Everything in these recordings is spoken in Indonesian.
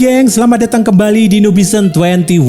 geng, selamat datang kembali di Nubisen 21.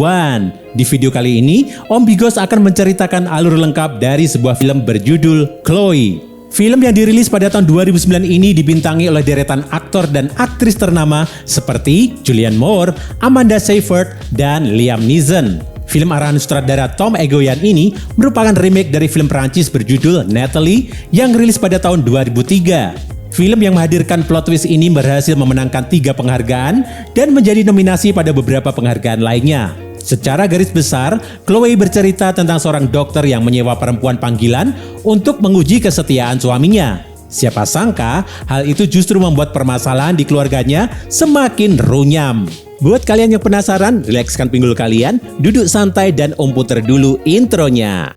Di video kali ini, Om Bigos akan menceritakan alur lengkap dari sebuah film berjudul Chloe. Film yang dirilis pada tahun 2009 ini dibintangi oleh deretan aktor dan aktris ternama seperti Julianne Moore, Amanda Seyfried, dan Liam Neeson. Film arahan sutradara Tom Egoyan ini merupakan remake dari film Perancis berjudul Natalie yang rilis pada tahun 2003. Film yang menghadirkan plot twist ini berhasil memenangkan 3 penghargaan dan menjadi nominasi pada beberapa penghargaan lainnya. Secara garis besar, Chloe bercerita tentang seorang dokter yang menyewa perempuan panggilan untuk menguji kesetiaan suaminya. Siapa sangka, hal itu justru membuat permasalahan di keluarganya semakin runyam. Buat kalian yang penasaran, rilekskan pinggul kalian, duduk santai dan Om puter dulu intronya.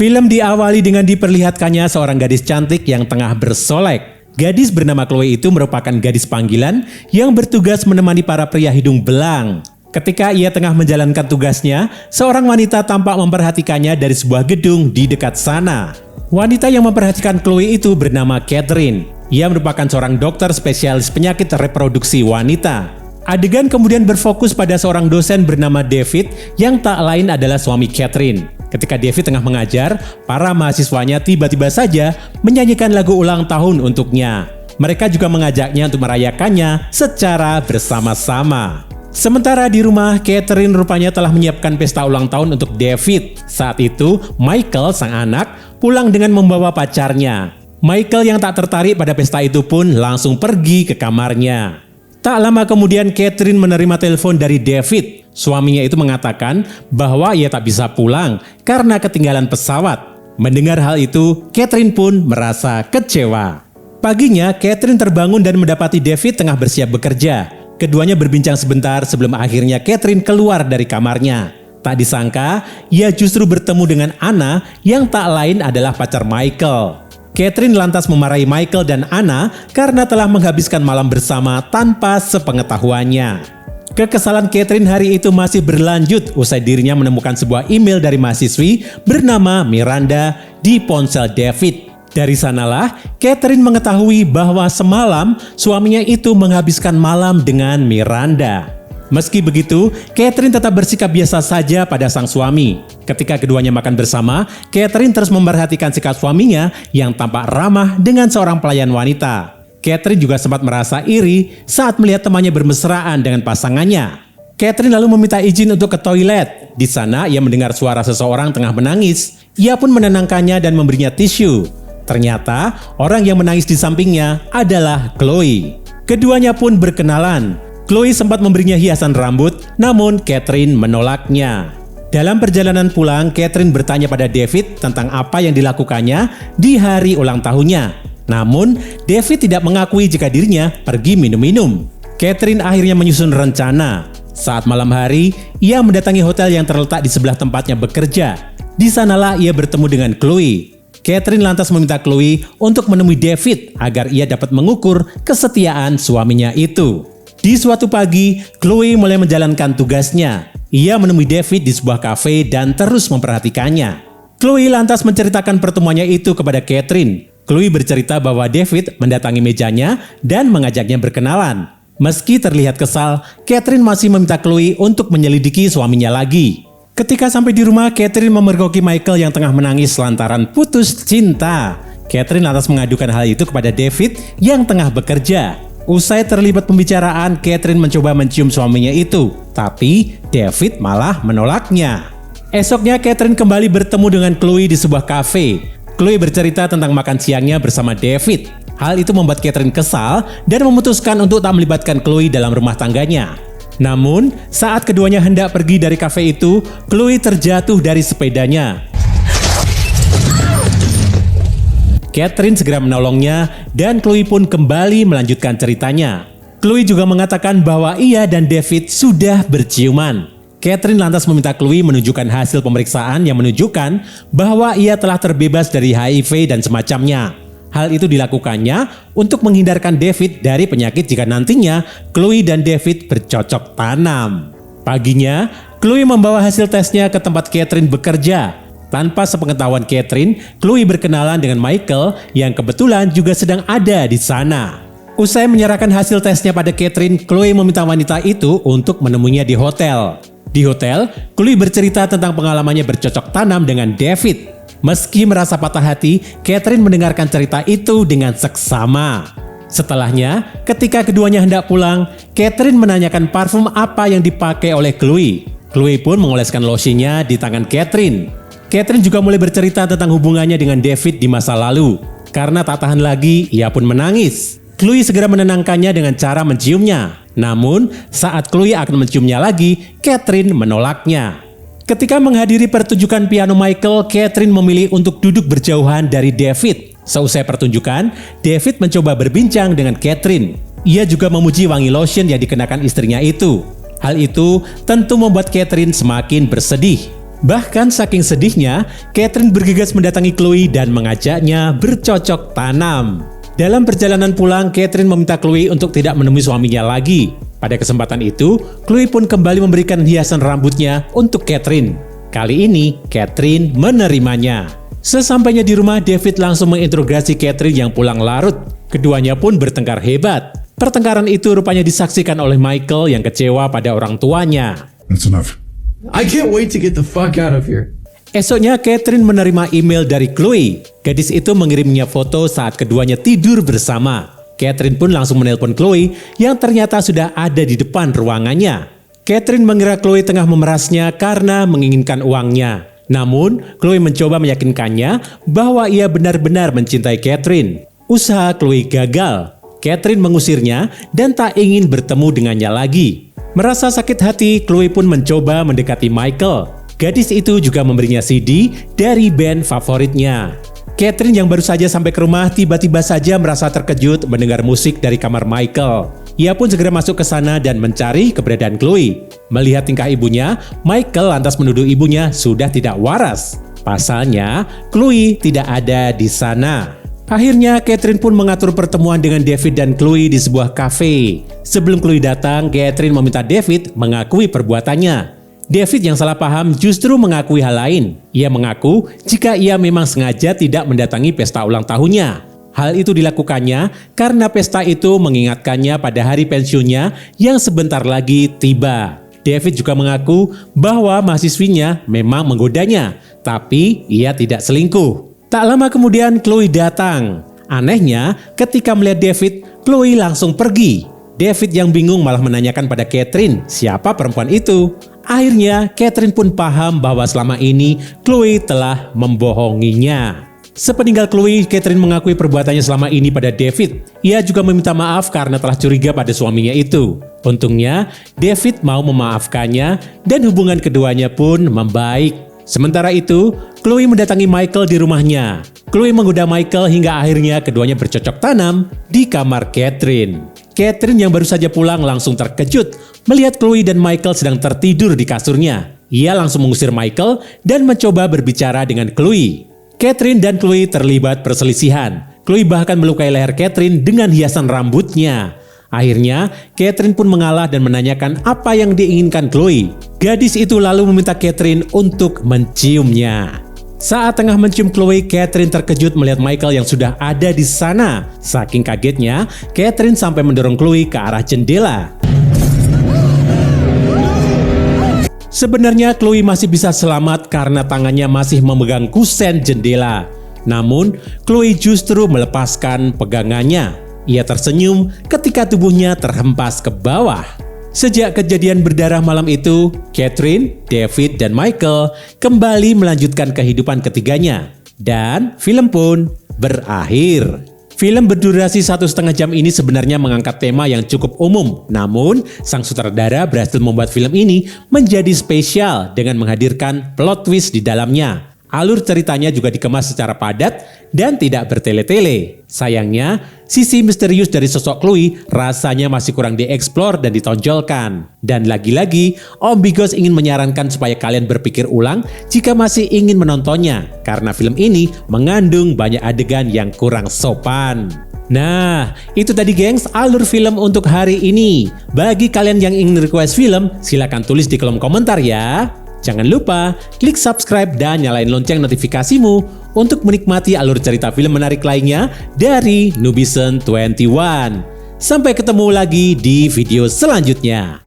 Film diawali dengan diperlihatkannya seorang gadis cantik yang tengah bersolek. Gadis bernama Chloe itu merupakan gadis panggilan yang bertugas menemani para pria hidung belang. Ketika ia tengah menjalankan tugasnya, seorang wanita tampak memperhatikannya dari sebuah gedung di dekat sana. Wanita yang memperhatikan Chloe itu bernama Catherine. Ia merupakan seorang dokter spesialis penyakit reproduksi wanita. Adegan kemudian berfokus pada seorang dosen bernama David yang tak lain adalah suami Catherine. Ketika David tengah mengajar, para mahasiswanya tiba-tiba saja menyanyikan lagu ulang tahun untuknya. Mereka juga mengajaknya untuk merayakannya secara bersama-sama. Sementara di rumah, Catherine rupanya telah menyiapkan pesta ulang tahun untuk David. Saat itu, Michael, sang anak, pulang dengan membawa pacarnya. Michael yang tak tertarik pada pesta itu pun langsung pergi ke kamarnya. Tak lama kemudian Catherine menerima telepon dari David. Suaminya itu mengatakan bahwa ia tak bisa pulang karena ketinggalan pesawat. Mendengar hal itu, Catherine pun merasa kecewa. Paginya, Catherine terbangun dan mendapati David tengah bersiap bekerja. Keduanya berbincang sebentar sebelum akhirnya Catherine keluar dari kamarnya. Tak disangka, ia justru bertemu dengan Anna yang tak lain adalah pacar Michael. Catherine lantas memarahi Michael dan Anna karena telah menghabiskan malam bersama tanpa sepengetahuannya. Kekesalan Catherine hari itu masih berlanjut usai dirinya menemukan sebuah email dari mahasiswi bernama Miranda di ponsel David. Dari sanalah Catherine mengetahui bahwa semalam suaminya itu menghabiskan malam dengan Miranda. Meski begitu, Catherine tetap bersikap biasa saja pada sang suami. Ketika keduanya makan bersama, Catherine terus memperhatikan sikap suaminya yang tampak ramah dengan seorang pelayan wanita. Catherine juga sempat merasa iri saat melihat temannya bermesraan dengan pasangannya. Catherine lalu meminta izin untuk ke toilet. Di sana ia mendengar suara seseorang tengah menangis. Ia pun menenangkannya dan memberinya tisu. Ternyata orang yang menangis di sampingnya adalah Chloe. Keduanya pun berkenalan. Chloe sempat memberinya hiasan rambut, namun Catherine menolaknya. Dalam perjalanan pulang, Catherine bertanya pada David tentang apa yang dilakukannya di hari ulang tahunnya. Namun, David tidak mengakui jika dirinya pergi minum-minum. Catherine akhirnya menyusun rencana. Saat malam hari, ia mendatangi hotel yang terletak di sebelah tempatnya bekerja. Di sanalah ia bertemu dengan Chloe. Catherine lantas meminta Chloe untuk menemui David agar ia dapat mengukur kesetiaan suaminya itu. Di suatu pagi, Chloe mulai menjalankan tugasnya. Ia menemui David di sebuah kafe dan terus memperhatikannya. Chloe lantas menceritakan pertemuannya itu kepada Catherine. Chloe bercerita bahwa David mendatangi mejanya dan mengajaknya berkenalan. Meski terlihat kesal, Catherine masih meminta Chloe untuk menyelidiki suaminya lagi. Ketika sampai di rumah, Catherine memergoki Michael yang tengah menangis lantaran putus cinta. Catherine lantas mengadukan hal itu kepada David yang tengah bekerja. Usai terlibat pembicaraan, Catherine mencoba mencium suaminya itu, tapi David malah menolaknya. Esoknya, Catherine kembali bertemu dengan Chloe di sebuah kafe. Chloe bercerita tentang makan siangnya bersama David. Hal itu membuat Catherine kesal dan memutuskan untuk tak melibatkan Chloe dalam rumah tangganya. Namun, saat keduanya hendak pergi dari kafe itu, Chloe terjatuh dari sepedanya. Catherine segera menolongnya dan Chloe pun kembali melanjutkan ceritanya. Chloe juga mengatakan bahwa ia dan David sudah berciuman. Catherine lantas meminta Chloe menunjukkan hasil pemeriksaan yang menunjukkan bahwa ia telah terbebas dari HIV dan semacamnya. Hal itu dilakukannya untuk menghindarkan David dari penyakit jika nantinya Chloe dan David bercocok tanam. Paginya, Chloe membawa hasil tesnya ke tempat Catherine bekerja. Tanpa sepengetahuan Catherine, Chloe berkenalan dengan Michael yang kebetulan juga sedang ada di sana. Usai menyerahkan hasil tesnya pada Catherine, Chloe meminta wanita itu untuk menemuinya di hotel. Di hotel, Chloe bercerita tentang pengalamannya bercocok tanam dengan David. Meski merasa patah hati, Catherine mendengarkan cerita itu dengan seksama. Setelahnya, ketika keduanya hendak pulang, Catherine menanyakan parfum apa yang dipakai oleh Chloe. Chloe pun mengoleskan lotionnya di tangan Catherine. Catherine juga mulai bercerita tentang hubungannya dengan David di masa lalu. Karena tak tahan lagi, ia pun menangis. Chloe segera menenangkannya dengan cara menciumnya. Namun, saat Chloe akan menciumnya lagi, Catherine menolaknya. Ketika menghadiri pertunjukan piano Michael, Catherine memilih untuk duduk berjauhan dari David. Seusai pertunjukan, David mencoba berbincang dengan Catherine. Ia juga memuji wangi lotion yang dikenakan istrinya itu. Hal itu tentu membuat Catherine semakin bersedih. Bahkan saking sedihnya, Catherine bergegas mendatangi Chloe dan mengajaknya bercocok tanam. Dalam perjalanan pulang, Catherine meminta Chloe untuk tidak menemui suaminya lagi. Pada kesempatan itu, Chloe pun kembali memberikan hiasan rambutnya untuk Catherine. Kali ini, Catherine menerimanya. Sesampainya di rumah, David langsung menginterogasi Catherine yang pulang larut. Keduanya pun bertengkar hebat. Pertengkaran itu rupanya disaksikan oleh Michael yang kecewa pada orang tuanya. That's enough. I can't wait to get the fuck out of here. Esoknya, Catherine menerima email dari Chloe. Gadis itu mengirimnya foto saat keduanya tidur bersama. Catherine pun langsung menelpon Chloe yang ternyata sudah ada di depan ruangannya. Catherine mengira Chloe tengah memerasnya karena menginginkan uangnya. Namun, Chloe mencoba meyakinkannya bahwa ia benar-benar mencintai Catherine. Usaha Chloe gagal. Catherine mengusirnya dan tak ingin bertemu dengannya lagi. Merasa sakit hati, Chloe pun mencoba mendekati Michael. Gadis itu juga memberinya CD dari band favoritnya. Catherine yang baru saja sampai ke rumah tiba-tiba saja merasa terkejut mendengar musik dari kamar Michael. Ia pun segera masuk ke sana dan mencari keberadaan Chloe. Melihat tingkah ibunya, Michael lantas menuduh ibunya sudah tidak waras. Pasalnya, Chloe tidak ada di sana. Akhirnya, Catherine pun mengatur pertemuan dengan David dan Chloe di sebuah kafe. Sebelum Chloe datang, Catherine meminta David mengakui perbuatannya. David yang salah paham justru mengakui hal lain. Ia mengaku jika ia memang sengaja tidak mendatangi pesta ulang tahunnya. Hal itu dilakukannya karena pesta itu mengingatkannya pada hari pensiunnya yang sebentar lagi tiba. David juga mengaku bahwa mahasiswinya memang menggodanya, tapi ia tidak selingkuh. Tak lama kemudian Chloe datang. Anehnya, ketika melihat David, Chloe langsung pergi. David yang bingung malah menanyakan pada Catherine siapa perempuan itu. Akhirnya, Catherine pun paham bahwa selama ini Chloe telah membohonginya. Sepeninggal Chloe, Catherine mengakui perbuatannya selama ini pada David. Ia juga meminta maaf karena telah curiga pada suaminya itu. Untungnya, David mau memaafkannya dan hubungan keduanya pun membaik. Sementara itu, Chloe mendatangi Michael di rumahnya. Chloe menggoda Michael hingga akhirnya keduanya bercocok tanam di kamar Catherine. Catherine yang baru saja pulang langsung terkejut melihat Chloe dan Michael sedang tertidur di kasurnya. Ia langsung mengusir Michael dan mencoba berbicara dengan Chloe. Catherine dan Chloe terlibat perselisihan. Chloe bahkan melukai leher Catherine dengan hiasan rambutnya. Akhirnya, Catherine pun mengalah dan menanyakan apa yang diinginkan Chloe. Gadis itu lalu meminta Catherine untuk menciumnya. Saat tengah mencium Chloe, Catherine terkejut melihat Michael yang sudah ada di sana. Saking kagetnya, Catherine sampai mendorong Chloe ke arah jendela. Sebenarnya Chloe masih bisa selamat karena tangannya masih memegang kusen jendela. Namun, Chloe justru melepaskan pegangannya. Ia tersenyum ketika tubuhnya terhempas ke bawah. Sejak kejadian berdarah malam itu, Catherine, David, dan Michael kembali melanjutkan kehidupan ketiganya. Dan film pun berakhir. Film berdurasi 1,5 jam ini sebenarnya mengangkat tema yang cukup umum. Namun, sang sutradara berhasil membuat film ini menjadi spesial dengan menghadirkan plot twist di dalamnya. Alur ceritanya juga dikemas secara padat dan tidak bertele-tele. Sayangnya, sisi misterius dari sosok Chloe rasanya masih kurang dieksplor dan ditonjolkan. Dan lagi-lagi, Om Bigos ingin menyarankan supaya kalian berpikir ulang jika masih ingin menontonnya, karena film ini mengandung banyak adegan yang kurang sopan. Nah, itu tadi gengs alur film untuk hari ini. Bagi kalian yang ingin request film, silakan tulis di kolom komentar ya. Jangan lupa klik subscribe dan nyalain lonceng notifikasimu untuk menikmati alur cerita film menarik lainnya dari Nubisen 21. Sampai ketemu lagi di video selanjutnya.